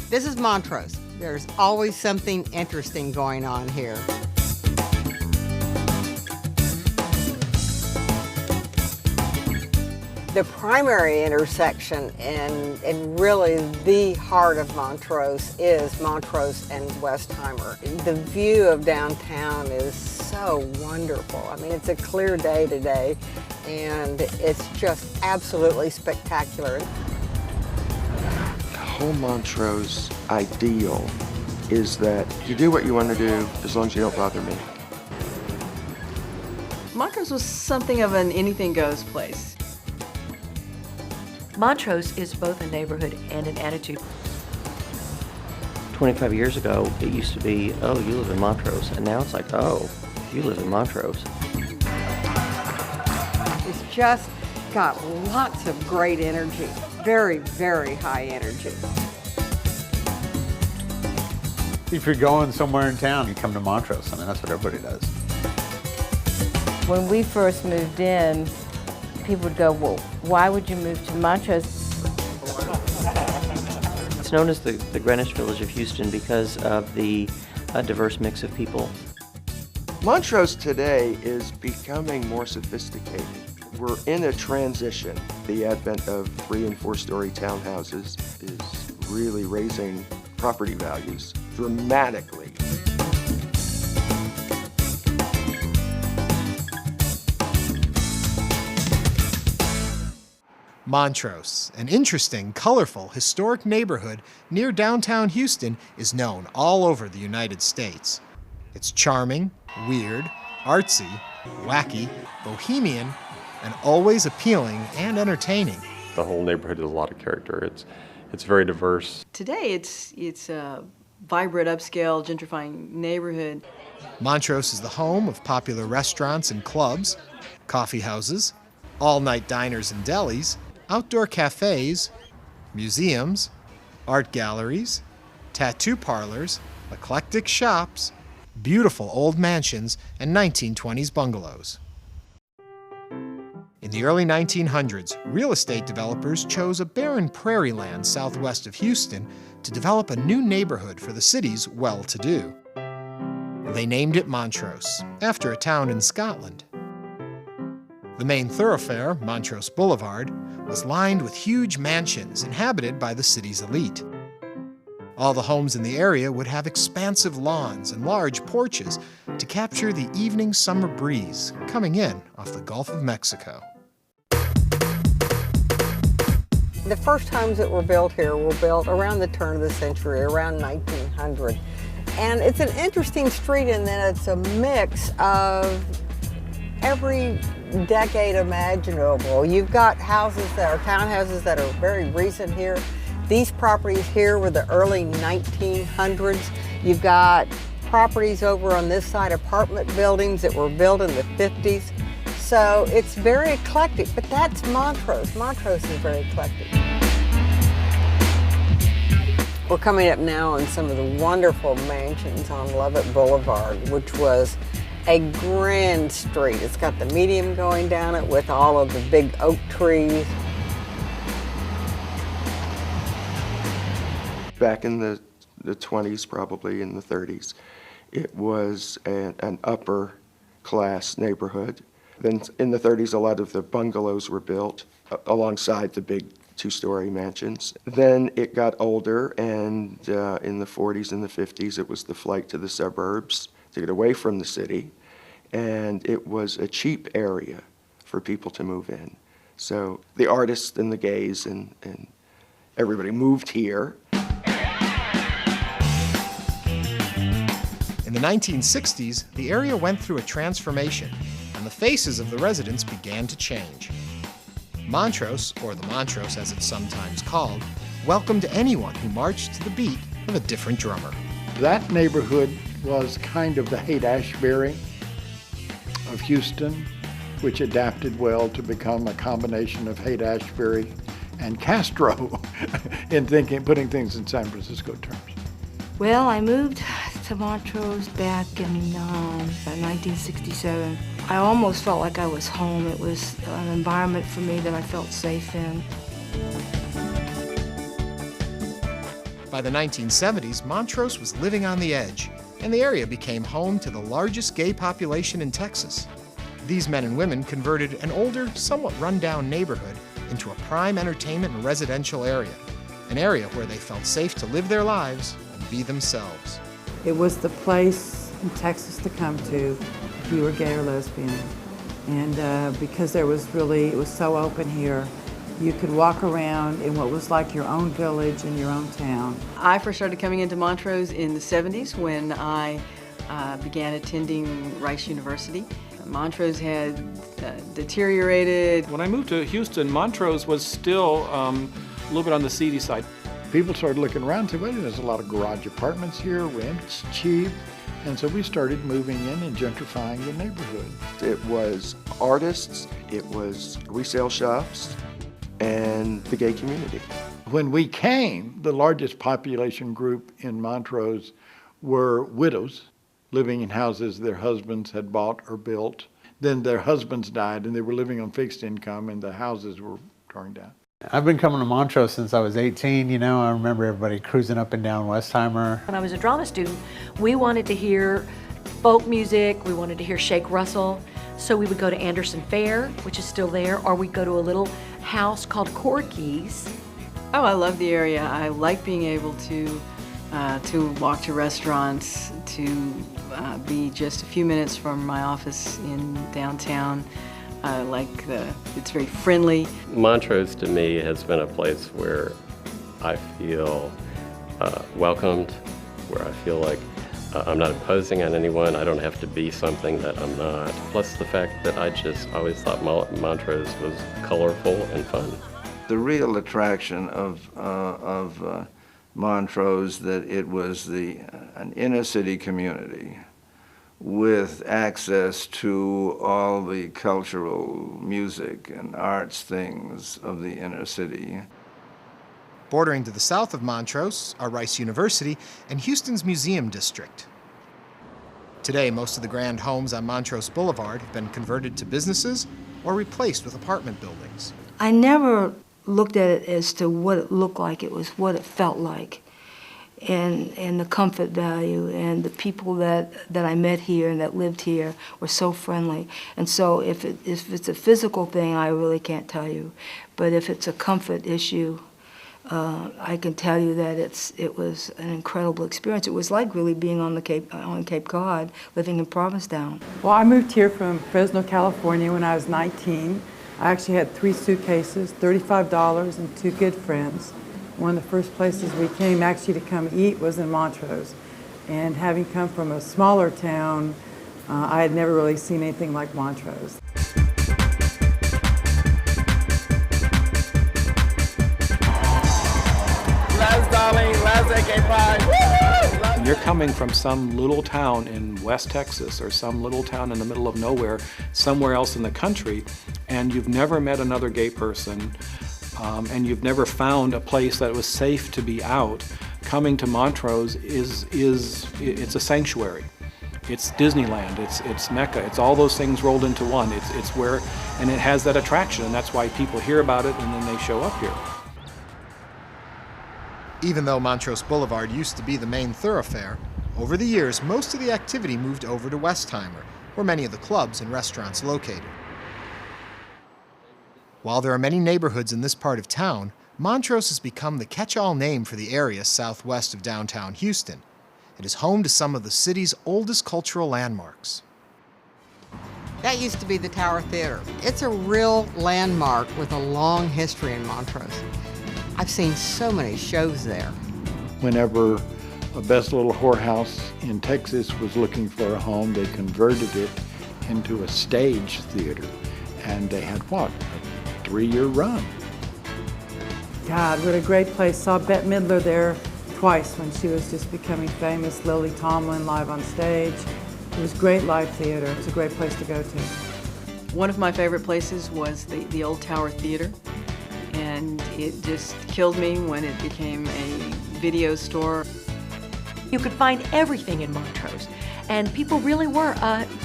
This is Montrose. There's always something interesting going on here. The primary intersection and really the heart of Montrose is Montrose and Westheimer. The view of downtown is so wonderful. I mean, it's a clear day today, and it's just absolutely spectacular. The whole Montrose ideal is that you do what you want to do as long as you don't bother me. Montrose was something of an anything goes place. Montrose is both a neighborhood and an attitude. 25 years ago, it used to be, oh, you live in Montrose, and now it's like, oh, you live in Montrose. It's just got lots of great energy, very, very high energy. If you're going somewhere in town, you come to Montrose. I mean, that's what everybody does. When we first moved in, people would go, well, why would you move to Montrose? It's known as the Greenwich Village of Houston because of the diverse mix of people. Montrose today is becoming more sophisticated. We're in a transition. The advent of 3- and 4-story townhouses is really raising property values dramatically. Montrose, an interesting, colorful, historic neighborhood near downtown Houston, is known all over the United States. It's charming, weird, artsy, wacky, bohemian, and always appealing and entertaining. The whole neighborhood has a lot of character. It's very diverse. Today, it's a vibrant, upscale, gentrifying neighborhood. Montrose is the home of popular restaurants and clubs, coffee houses, all-night diners and delis, outdoor cafes, museums, art galleries, tattoo parlors, eclectic shops, beautiful old mansions, and 1920s bungalows. In the early 1900s, real estate developers chose a barren prairie land southwest of Houston to develop a new neighborhood for the city's well-to-do. They named it Montrose, after a town in Scotland. The main thoroughfare, Montrose Boulevard, was lined with huge mansions inhabited by the city's elite. All the homes in the area would have expansive lawns and large porches to capture the evening summer breeze coming in off the Gulf of Mexico. The first homes that were built here were built around the turn of the century, around 1900. And it's an interesting street in that it's a mix of every decade imaginable. You've got houses that are townhouses that are very recent here. These properties here were the early 1900s. You've got properties over on this side, apartment buildings that were built in the 50s. So it's very eclectic, but that's Montrose. Montrose is very eclectic. We're coming up now on some of the wonderful mansions on Lovett Boulevard, which was a grand street. It's got the median going down it with all of the big oak trees. Back in the 20s, probably in the 30s, it was an upper class neighborhood. Then in the 30s, a lot of the bungalows were built alongside the big 2-story mansions. Then it got older, and in the 40s and the 50s, it was the flight to the suburbs to get away from the city, and it was a cheap area for people to move in. So the artists and the gays and everybody moved here. In the 1960s, the area went through a transformation, and the faces of the residents began to change. Montrose, or the Montrose as it's sometimes called, welcomed anyone who marched to the beat of a different drummer. That neighborhood was kind of the Haight-Ashbury of Houston, which adapted well to become a combination of Haight-Ashbury and Castro in putting things in San Francisco terms. Well, I moved to Montrose back in 1967. I almost felt like I was home. It was an environment for me that I felt safe in. By the 1970s, Montrose was living on the edge, and the area became home to the largest gay population in Texas. These men and women converted an older, somewhat run-down neighborhood into a prime entertainment and residential area, an area where they felt safe to live their lives and be themselves. It was the place in Texas to come to if you were gay or lesbian. And because it was so open here, you could walk around in what was like your own village in your own town. I first started coming into Montrose in the 70s when I began attending Rice University. Montrose had deteriorated. When I moved to Houston, Montrose was still a little bit on the seedy side. People started looking around and said, wait, there's a lot of garage apartments here, rent's cheap. And so we started moving in and gentrifying the neighborhood. It was artists, it was resale shops, and the gay community. When we came, the largest population group in Montrose were widows living in houses their husbands had bought or built. Then their husbands died and they were living on fixed income and the houses were torn down. I've been coming to Montrose since I was 18, you know. I remember everybody cruising up and down Westheimer. When I was a drama student, we wanted to hear folk music, we wanted to hear Shake Russell, so we would go to Anderson Fair, which is still there, or we'd go to a little house called Corky's. Oh, I love the area. I like being able to walk to restaurants, to be just a few minutes from my office in downtown. It's very friendly. Montrose to me has been a place where I feel welcomed, where I feel like I'm not imposing on anyone. I don't have to be something that I'm not. Plus the fact that I just always thought Montrose was colorful and fun. The real attraction of Montrose, that it was an inner city community with access to all the cultural music and arts things of the inner city. Bordering to the south of Montrose are Rice University and Houston's Museum District. Today, most of the grand homes on Montrose Boulevard have been converted to businesses or replaced with apartment buildings. I never looked at it as to what it looked like, it was what it felt like. And the comfort value, and the people that I met here and that lived here were so friendly. And so if it's a physical thing, I really can't tell you. But if it's a comfort issue, I can tell you that it was an incredible experience. It was like really being on Cape Cod, living in Provincetown. Well, I moved here from Fresno, California when I was 19. I actually had 3 suitcases, $35, and 2 good friends. One of the first places we came actually to come eat was in Montrose. And having come from a smaller town, I had never really seen anything like Montrose. You're coming from some little town in West Texas or some little town in the middle of nowhere, somewhere else in the country, and you've never met another gay person, and you've never found a place that was safe to be out. Coming to Montrose it's a sanctuary. It's Disneyland, it's Mecca, it's all those things rolled into one. It's where, and it has that attraction, and that's why people hear about it and then they show up here. Even though Montrose Boulevard used to be the main thoroughfare, over the years most of the activity moved over to Westheimer, where many of the clubs and restaurants located. While there are many neighborhoods in this part of town, Montrose has become the catch-all name for the area southwest of downtown Houston. It is home to some of the city's oldest cultural landmarks. That used to be the Tower Theater. It's a real landmark with a long history in Montrose. I've seen so many shows there. Whenever a Best Little Whorehouse in Texas was looking for a home, they converted it into a stage theater. And they had what? A 3-year run. God, what a great place. Saw Bette Midler there twice when she was just becoming famous. Lily Tomlin live on stage. It was great live theater. It was a great place to go to. One of my favorite places was the old Tower Theater. And it just killed me when it became a video store. You could find everything in Montrose, and people really were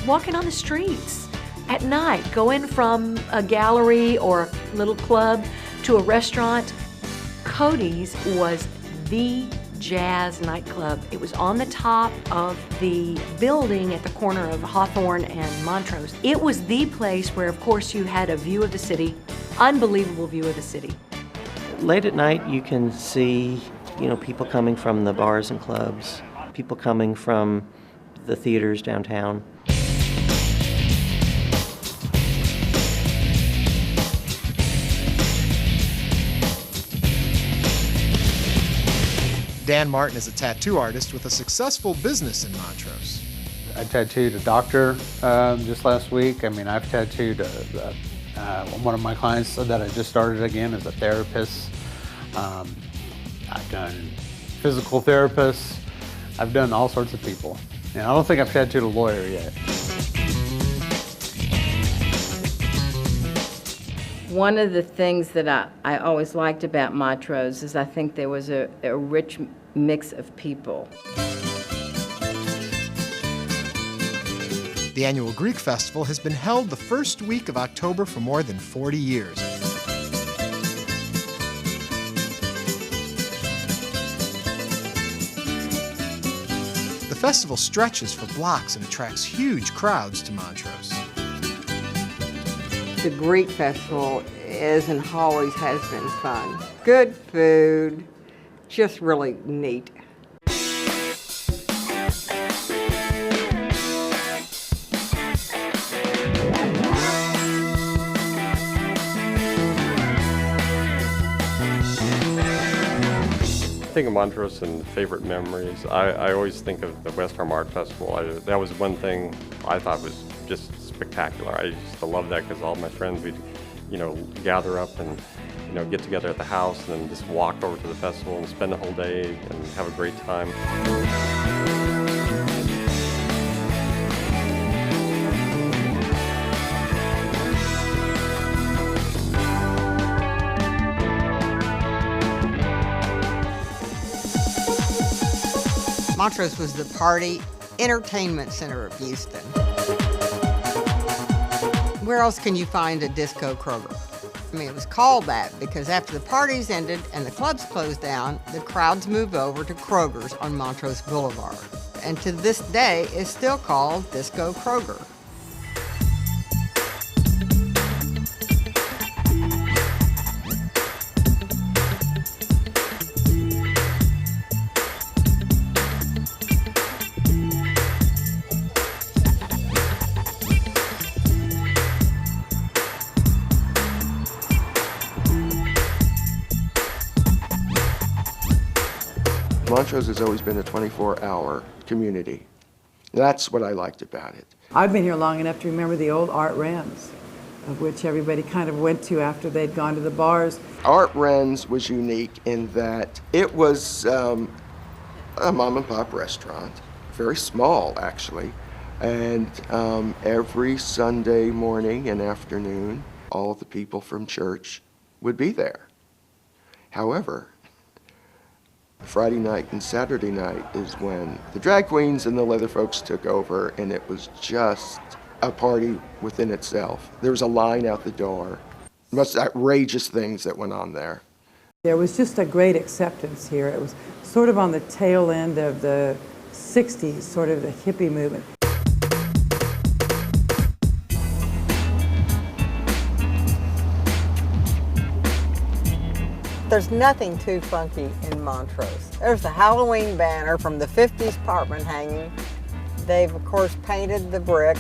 walking on the streets at night, going from a gallery or a little club to a restaurant. Cody's was the jazz nightclub. It was on the top of the building at the corner of Hawthorne and Montrose. It was the place where, of course, you had a view of the city, unbelievable view of the city. Late at night, you can see, people coming from the bars and clubs, people coming from the theaters downtown. Dan Martin is a tattoo artist with a successful business in Montrose. I tattooed a doctor just last week. I've tattooed one of my clients that I just started again as a therapist. I've done physical therapists. I've done all sorts of people. And I don't think I've tattooed a lawyer yet. One of the things that I always liked about Montrose is I think there was a rich mix of people. The annual Greek Festival has been held the first week of October for more than 40 years. The festival stretches for blocks and attracts huge crowds to Montrose. The Greek Festival is and always has been fun. Good food, just really neat. I think of Montrose and favorite memories. I always think of the West Harm Art Festival. That was one thing I thought was just spectacular. I used to love that because all my friends would, gather up and, get together at the house and then just walk over to the festival and spend the whole day and have a great time. Montrose was the party entertainment center of Houston. Where else can you find a disco Kroger? It was called that because after the parties ended and the clubs closed down, the crowds moved over to Kroger's on Montrose Boulevard. And to this day, it's still called Disco Kroger. Montrose has always been a 24-hour community. That's what I liked about it. I've been here long enough to remember the old Art Wren's, of which everybody kind of went to after they'd gone to the bars. Art Wren's was unique in that it was a mom and pop restaurant, very small actually, and every Sunday morning and afternoon, all the people from church would be there. However, Friday night and Saturday night is when the drag queens and the leather folks took over, and it was just a party within itself. There was a line out the door. Most outrageous things that went on there. There was just a great acceptance here. It was sort of on the tail end of the 60s, sort of the hippie movement. There's nothing too funky in Montrose. There's the Halloween banner from the 50s apartment hanging. They've, of course, painted the brick.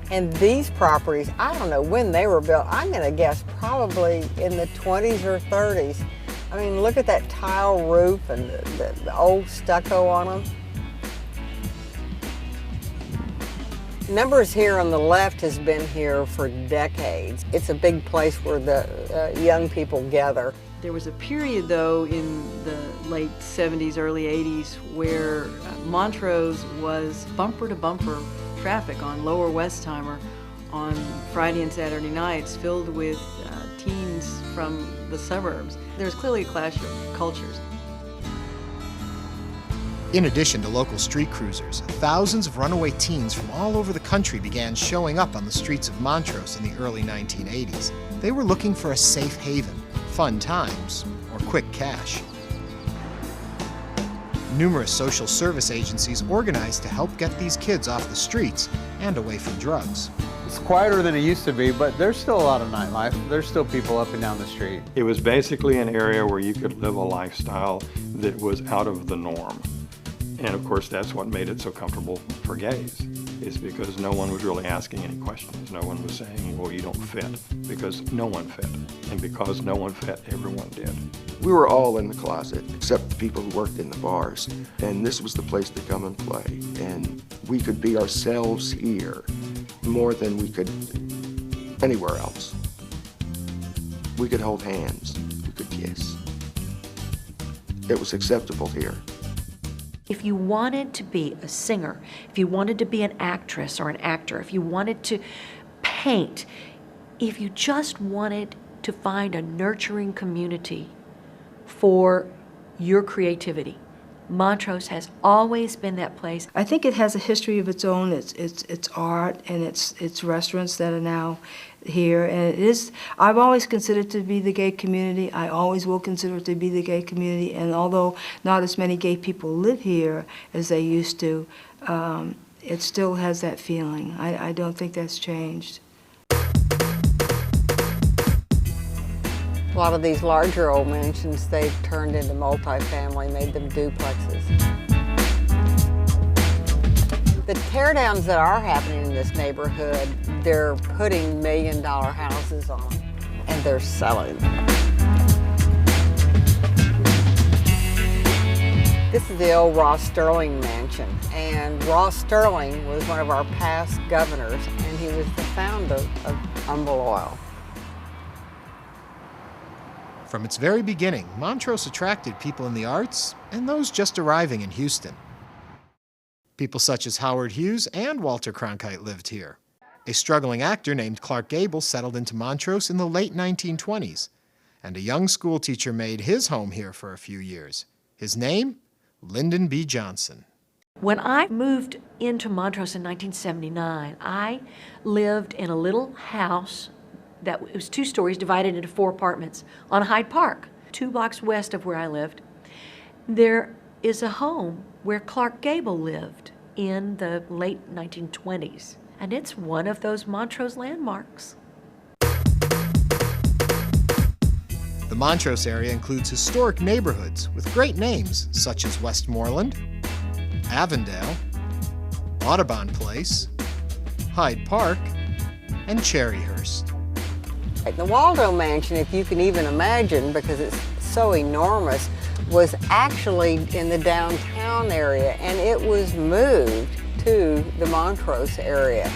And these properties, I don't know when they were built. I'm going to guess probably in the 20s or 30s. I mean, look at that tile roof and the old stucco on them. Numbers here on the left has been here for decades. It's a big place where the young people gather. There was a period, though, in the late 70s, early 80s, where Montrose was bumper-to-bumper traffic on Lower Westheimer on Friday and Saturday nights, filled with teens from the suburbs. There was clearly a clash of cultures. In addition to local street cruisers, thousands of runaway teens from all over the country began showing up on the streets of Montrose in the early 1980s. They were looking for a safe haven, fun times, or quick cash. Numerous social service agencies organized to help get these kids off the streets and away from drugs. It's quieter than it used to be, but there's still a lot of nightlife. There's still people up and down the street. It was basically an area where you could live a lifestyle that was out of the norm. And of course, that's what made it so comfortable for gays, is because no one was really asking any questions. No one was saying, well, you don't fit, because no one fit. And because no one fit, everyone did. We were all in the closet, except the people who worked in the bars. And this was the place to come and play. And we could be ourselves here more than we could anywhere else. We could hold hands, we could kiss. It was acceptable here. If you wanted to be a singer, if you wanted to be an actress or an actor, if you wanted to paint, if you just wanted to find a nurturing community for your creativity, Montrose has always been that place. I think it has a history of its own. It's art and it's restaurants that are now here, and it is. I've always considered it to be the gay community. I always will consider it to be the gay community. And although not as many gay people live here as they used to, it still has that feeling. I don't think that's changed. A lot of these larger old mansions, they've turned into multifamily, made them duplexes. The teardowns that are happening in this neighborhood, they're putting $1 million houses on them, and they're selling them. This is the old Ross Sterling mansion, and Ross Sterling was one of our past governors, and he was the founder of Humble Oil. From its very beginning, Montrose attracted people in the arts and those just arriving in Houston. People such as Howard Hughes and Walter Cronkite lived here. A struggling actor named Clark Gable settled into Montrose in the late 1920s, and a young school teacher made his home here for a few years. His name? Lyndon B. Johnson. When I moved into Montrose in 1979, I lived in a little house that was 2 stories divided into 4 apartments on Hyde Park, 2 blocks west of where I lived. There is a home where Clark Gable lived in the late 1920s, and it's one of those Montrose landmarks. The Montrose area includes historic neighborhoods with great names such as Westmoreland, Avondale, Audubon Place, Hyde Park, and Cherryhurst. The Waldo Mansion, if you can even imagine, because it's so enormous, was actually in the downtown area, and it was moved to the Montrose area.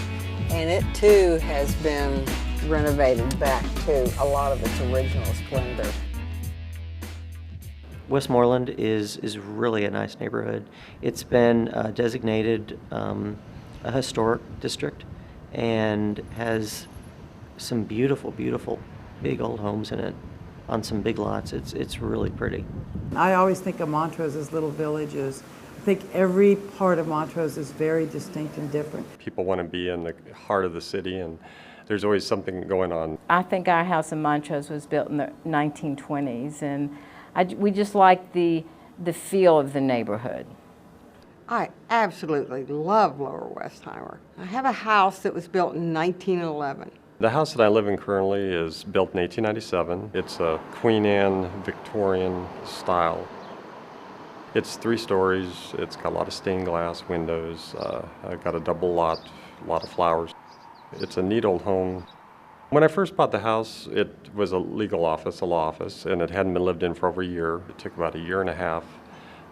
And it too has been renovated back to a lot of its original splendor. Westmoreland is really a nice neighborhood. It's been designated a historic district and has some beautiful, beautiful big old homes in it on some big lots. It's really pretty. I always think of Montrose as little villages. I think every part of Montrose is very distinct and different. People want to be in the heart of the city, and there's always something going on. I think our house in Montrose was built in the 1920s, and we just like the feel of the neighborhood. I absolutely love Lower Westheimer. I have a house that was built in 1911. The house that I live in currently is built in 1897. It's a Queen Anne Victorian style. It's 3 stories. It's got a lot of stained glass windows. I've got a double lot, a lot of flowers. It's a neat old home. When I first bought the house, it was a legal office, a law office, and it hadn't been lived in for over a year. It took about 1.5 years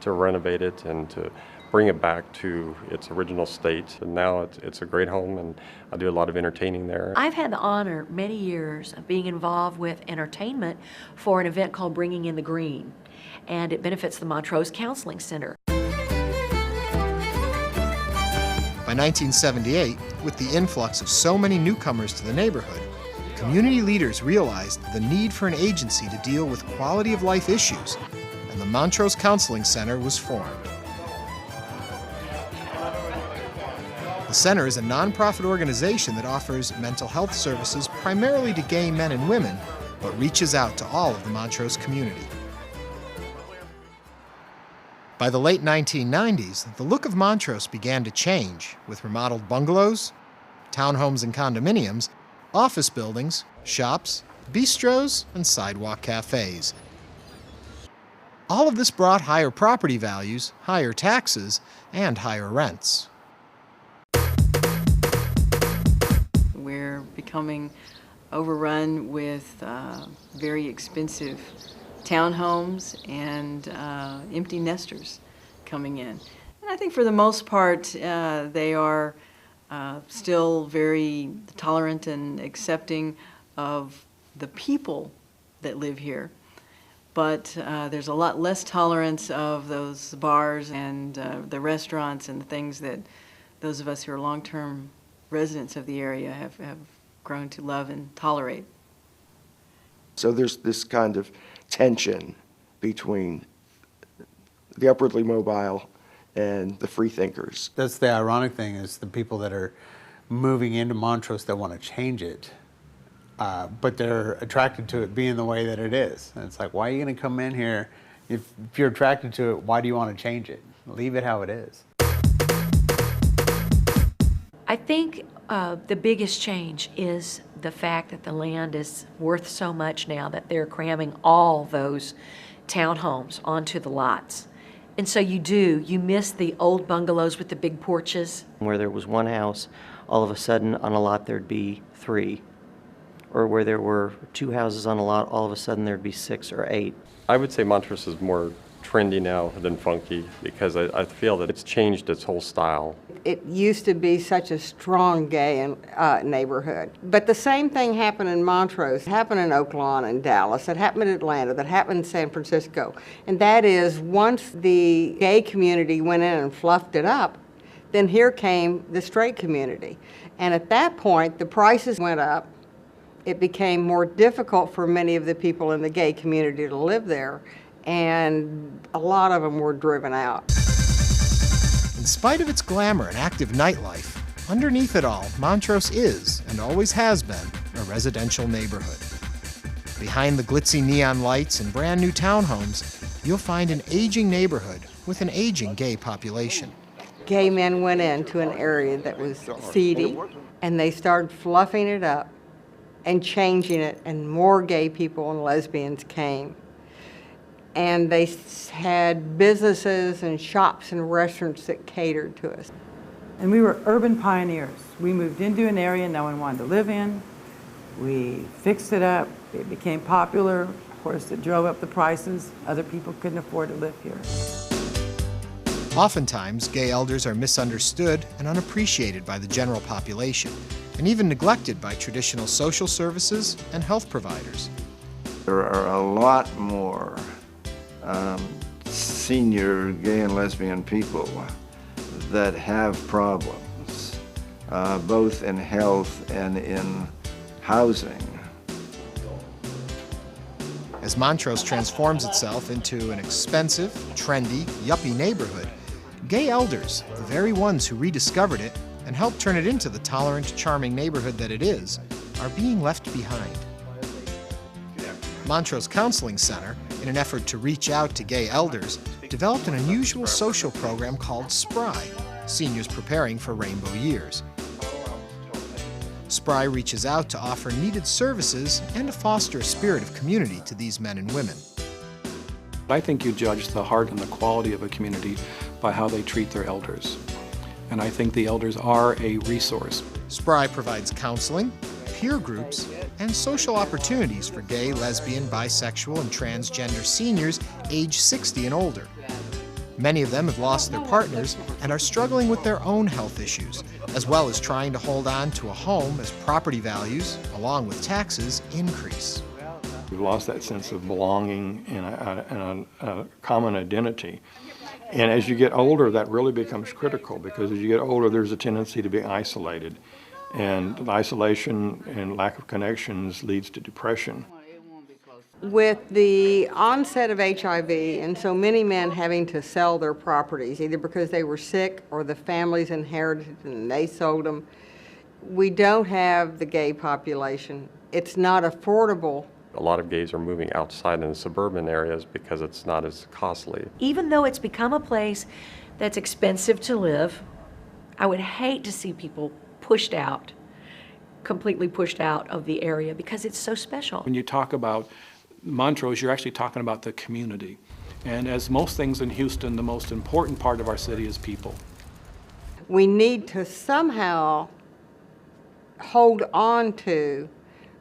to renovate it and to bring it back to its original state. And now it's a great home, and I do a lot of entertaining there. I've had the honor many years of being involved with entertainment for an event called Bringing in the Green, and it benefits the Montrose Counseling Center. By 1978, with the influx of so many newcomers to the neighborhood, community leaders realized the need for an agency to deal with quality of life issues, and the Montrose Counseling Center was formed. The center is a nonprofit organization that offers mental health services primarily to gay men and women, but reaches out to all of the Montrose community. By By the late 1990s, the look of Montrose began to change, with remodeled bungalows, townhomes and condominiums, office buildings, shops, bistros, and sidewalk cafes. All of this brought higher property values, higher taxes, and higher rents. We're becoming overrun with very expensive townhomes and empty nesters coming in. And I think for the most part, they are still very tolerant and accepting of the people that live here. But there's a lot less tolerance of those bars and the restaurants and the things that those of us who are long-term residents of the area have grown to love and tolerate. So there's this kind of tension between the upwardly mobile and the free thinkers. That's the ironic thing, is the people that are moving into Montrose that want to change it, but they're attracted to it being the way that it is. And it's like, why are you going to come in here? If you're attracted to it, why do you want to change it? Leave it how it is. I think the biggest change is the fact that the land is worth so much now that they're cramming all those townhomes onto the lots. And so you miss the old bungalows with the big porches. Where there was one house, all of a sudden on a lot there'd be 3. Or where there were 2 houses on a lot, all of a sudden there'd be 6 or 8. I would say Montrose is more trendy now than funky because I feel that it's changed its whole style. It used to be such a strong gay neighborhood. But the same thing happened in Montrose. It happened in Oak Lawn and Dallas. It happened in Atlanta. That happened in San Francisco. And that is, once the gay community went in and fluffed it up, then here came the straight community. And at that point, the prices went up. It became more difficult for many of the people in the gay community to live there, and a lot of them were driven out. In spite of its glamour and active nightlife, underneath it all, Montrose is, and always has been, a residential neighborhood. Behind the glitzy neon lights and brand new townhomes, you'll find an aging neighborhood with an aging gay population. Gay men went into an area that was seedy, and they started fluffing it up and changing it, and more gay people and lesbians came. And they had businesses and shops and restaurants that catered to us. And we were urban pioneers. We moved into an area no one wanted to live in. We fixed it up. It became popular. Of course, it drove up the prices. Other people couldn't afford to live here. Oftentimes, gay elders are misunderstood and unappreciated by the general population, and even neglected by traditional social services and health providers. There are a lot more senior gay and lesbian people that have problems, both in health and in housing. As Montrose transforms itself into an expensive, trendy, yuppie neighborhood, gay elders, the very ones who rediscovered it and helped turn it into the tolerant, charming neighborhood that it is, are being left behind. Montrose Counseling Center, in an effort to reach out to gay elders, developed an unusual social program called SPRY, Seniors Preparing for Rainbow Years. SPRY reaches out to offer needed services and to foster a spirit of community to these men and women. I think you judge the heart and the quality of a community by how they treat their elders. And I think the elders are a resource. SPRY provides counseling, peer groups, and social opportunities for gay, lesbian, bisexual, and transgender seniors age 60 and older. Many of them have lost their partners and are struggling with their own health issues, as well as trying to hold on to a home as property values, along with taxes, increase. We've lost that sense of belonging and a common identity. And as you get older, that really becomes critical, because as you get older, there's a tendency to be isolated. And isolation and lack of connections leads to depression. With the onset of HIV and so many men having to sell their properties, either because they were sick or the families inherited and they sold them, we don't have the gay population. It's not affordable A lot of gays are moving outside in the suburban areas because it's not as costly. Even though it's become a place that's expensive to live, I would hate to see people pushed out, completely pushed out of the area because it's so special. When you talk about Montrose, you're actually talking about the community. And as most things in Houston, the most important part of our city is people. We need to somehow hold on to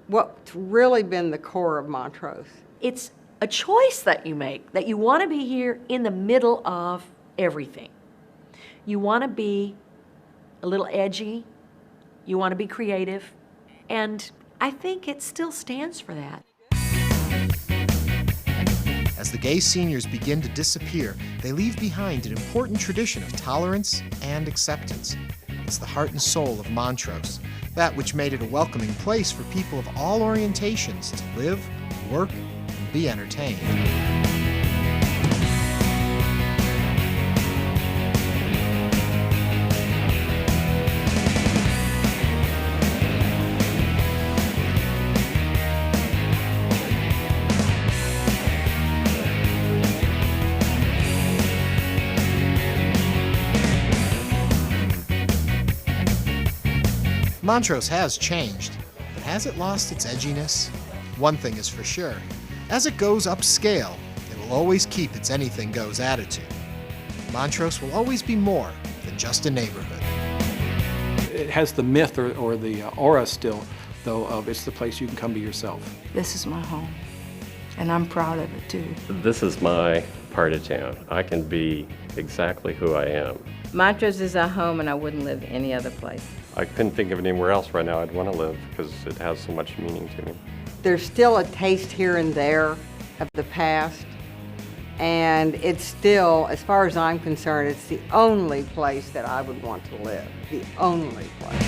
what's really been the core of Montrose. It's a choice that you make, that you want to be here in the middle of everything. You want to be a little edgy, you want to be creative, and I think it still stands for that. As the gay seniors begin to disappear, they leave behind an important tradition of tolerance and acceptance. It's the heart and soul of Montrose, that which made it a welcoming place for people of all orientations to live, work, and be entertained. Montrose has changed, but has it lost its edginess? One thing is for sure, as it goes upscale, it will always keep its anything goes attitude. Montrose will always be more than just a neighborhood. It has the myth or the aura still, though, of it's the place you can come be yourself. This is my home, and I'm proud of it too. This is my part of town. I can be exactly who I am. Montrose is our home, and I wouldn't live any other place. I couldn't think of anywhere else right now I'd want to live because it has so much meaning to me. There's still a taste here and there of the past, and it's still, as far as I'm concerned, it's the only place that I would want to live, the only place.